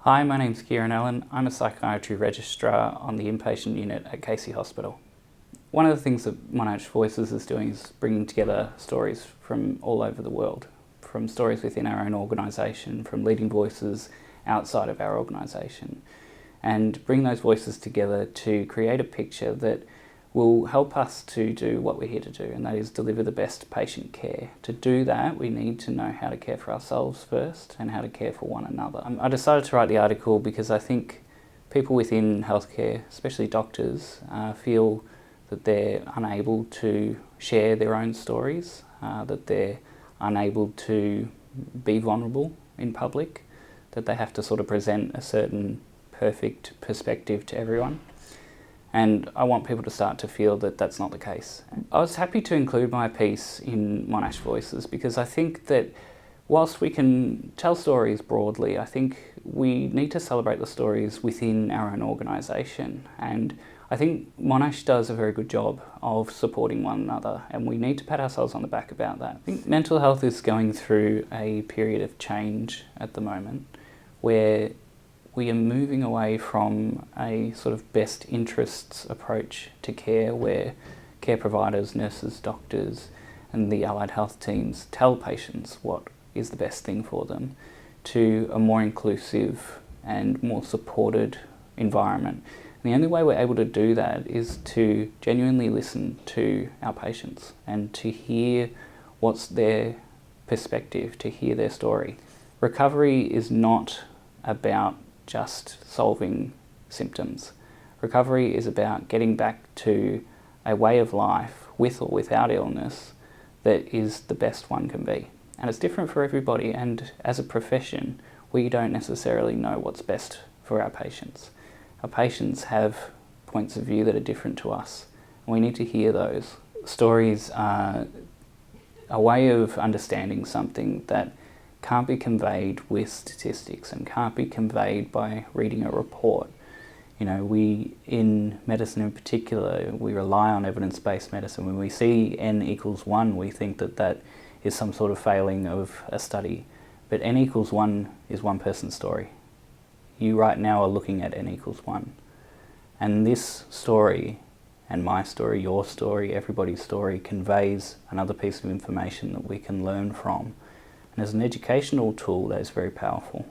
Hi, my name's Kieran. I'm a psychiatry registrar on the inpatient unit at Casey Hospital. One of the things that Monash Voices is doing is bringing together stories from all over the world, from stories within our own organisation, from leading voices outside of our organisation, and bring those voices together to create a picture that will help us to do what we're here to do, and that is deliver the best patient care. To do that, we need to know how to care for ourselves first and how to care for one another. I decided to write the article because I think people within healthcare, especially doctors, feel that they're unable to share their own stories, that they're unable to be vulnerable in public, that they have to sort of present a certain perfect perspective to everyone. And I want people to start to feel that that's not the case. I was happy to include my piece in Monash Voices because I think that whilst we can tell stories broadly, I think we need to celebrate the stories within our own organisation. And I think Monash does a very good job of supporting one another, and we need to pat ourselves on the back about that. I think mental health is going through a period of change at the moment where we are moving away from a sort of best interests approach to care, where care providers, nurses, doctors and the allied health teams tell patients what is the best thing for them, to a more inclusive and more supported environment. And the only way we're able to do that is to genuinely listen to our patients and to hear what's their perspective, to hear their story. Recovery is not about just solving symptoms. Recovery is about getting back to a way of life with or without illness that is the best one can be. And it's different for everybody, and as a profession, we don't necessarily know what's best for our patients. Our patients have points of view that are different to us, and we need to hear those. Stories are a way of understanding something that can't be conveyed with statistics and can't be conveyed by reading a report. You know, we, in medicine in particular, we rely on evidence-based medicine. When we see n equals 1, we think that that is some sort of failing of a study. But n equals 1 is one person's story. You right now are looking at n equals 1. And this story, and my story, your story, everybody's story, conveys another piece of information that we can learn from. And as an educational tool, that is very powerful.